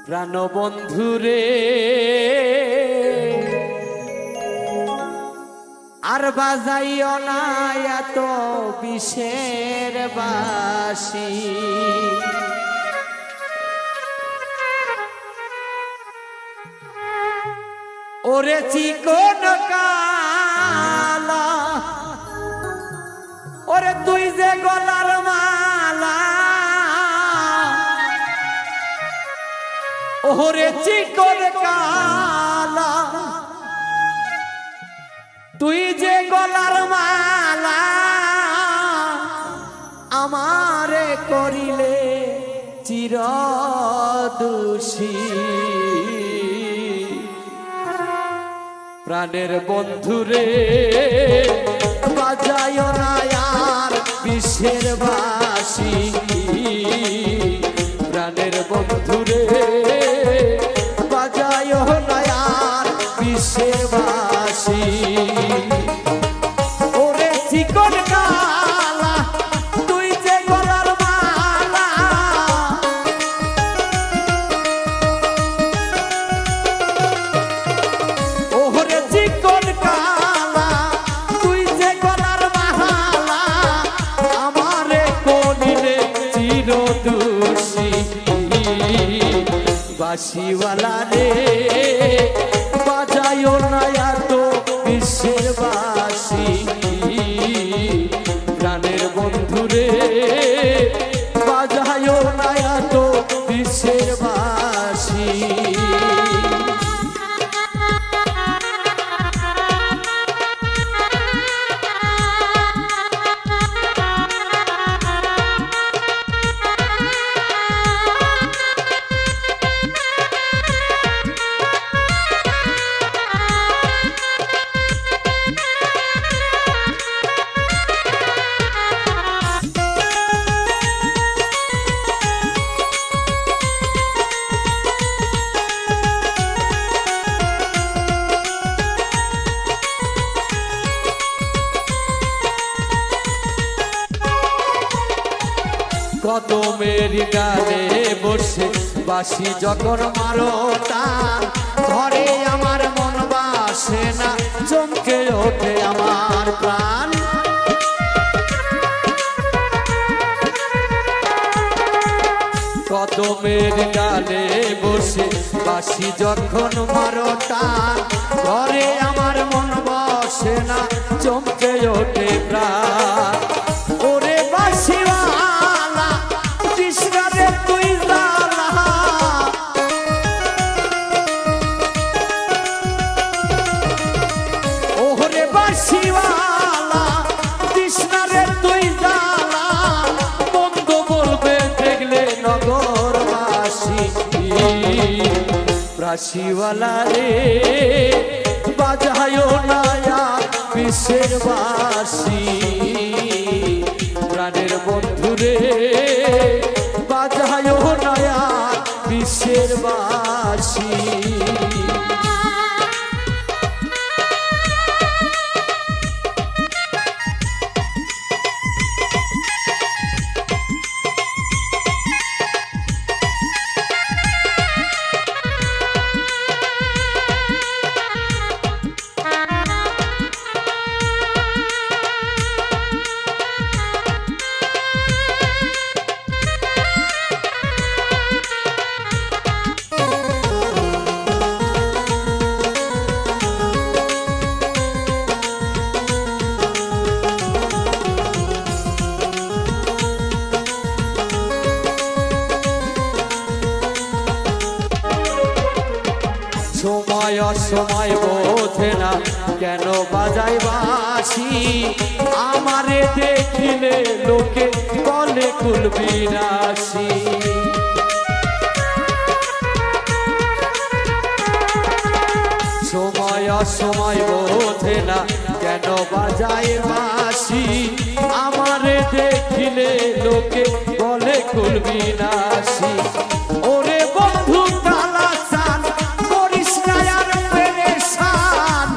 প্রাণবন্ধুরে আর বাজাইও না এত বিষের বাঁশি, ওরে চিকন কালা, ওরে তুই যে গলার মালা, ওরে চিকন কালা, তুই যে গলার মালা, আমারে করিলে চিরদোষী। প্রাণের বন্ধুরে বাজায়ো না আর বিষের বাঁশি, প্রাণের বন্ধুরে বাজায়ো না আর বিষের বাঁশি। ওরে চিকন কালা, তুই যে গলার মালা, ওরে চিকন কালা, তুই যে গলার মালা, আমারে করিলে চিরদোষী। বাঁশিওয়ালা রে বাজায়ো না এত বিষের বাঁশি, প্রাণের বন্ধুরে বাজায়ো না এত বিষের বাঁশি। কদমের ডালে বসে বাঁশি যখন মারো টান, ঘরে আমার মন বাসে না, চমকে ওঠে আমার প্রাণ। কদমের ডালে বসে বাঁশি যখন মারো টান, ঘরে আমার মন বসে না, চমকে ওঠে প্রাণ। ওরে বাঁশিওয়ালা কৃষ্ণরে তুই জালা, ওরে বাঁশিওয়ালা কৃষ্ণরে তুই জালা, বন্ধ বলবে দেখলে নগরবাসী। বাঁশিওয়ালা রে বাজায়ো না আর বিষের বাঁশি, প্রাণের বন্ধুরে বাজায়ো না আর বিষের বাঁশি। সময় অসময় বোঝে না কেন বাজাই বাঁশি, আমারে দেখিলে লোকে বলে কুলবিনাশী। সময় অসময় বোঝে না কেন বাজাই বাঁশি, আমারে দেখিলে লোকে বলে কুলবিনাশী। ওরে বন্ধু কালা চান করিস না আর পেরেশান,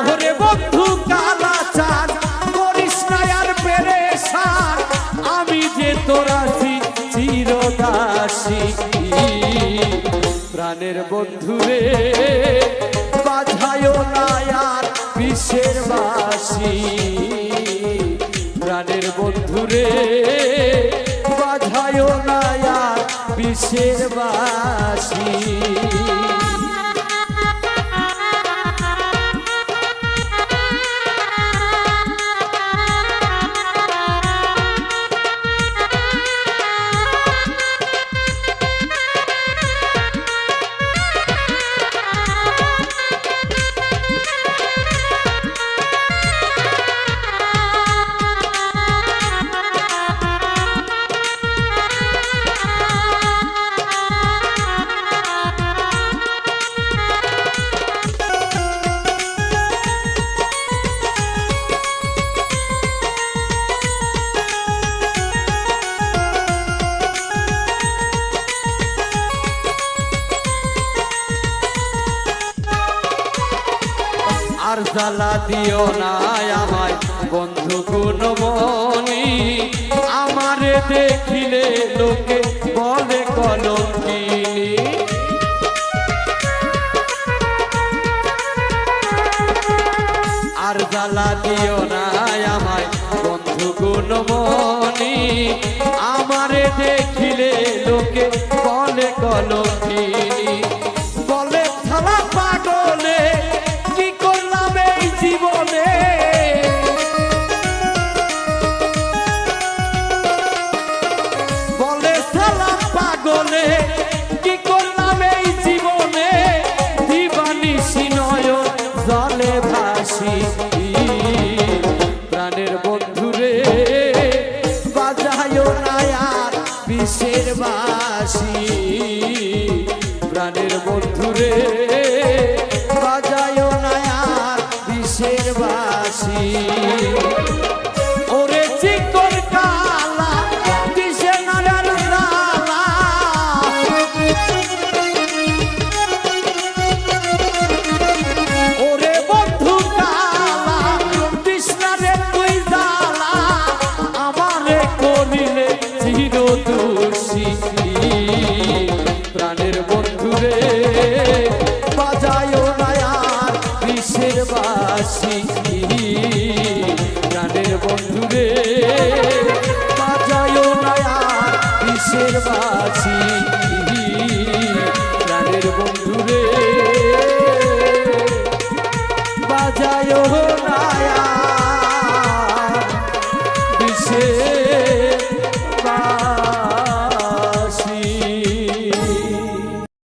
ওরে বন্ধু কালা চান করিস না আর পেরেশান, আমি প্রাণের বন্ধুরে বাজায়ো না আর বিশ্বের বাসি প্রাণের বন্ধুরে বাজায়ো না আর বিশ্বের বাসি আর জ্বালা দিও না আমায় বন্ধু গুণমণি আমারে দেখিলে লোকে বলে কলঙ্কিনী আর জ্বালা দিও না আমায় বন্ধু গুণমণি আমারে দেখিলে লোকে বলে কলঙ্কিনী বলে ছাড়া পাগলে জীবনে বলে সালাম পাগলে কি করলাম এই জীবনে দিবানিশি নয়ন জলে ভাসি প্রাণের বন্ধুরে বাজায়ো না আর বিশ্বের বাসি প্রাণের বন্ধুরে বাজায়ো না আর বিশ্বের বাসি ওরে চিকন কালা দিশে নারার জালা ওরে বন্ধু কালা কৃষ্ণারে তুই জালা আমারে করিলে চির দোষী প্রাণের বন্ধুরে বাজায়ো না আর বিশ্বের বাসি প্রাণের বন্ধুরে বাজায়ো না আর বিশ্বের বাসি প্রাণের বন্ধুরে বাজায়ো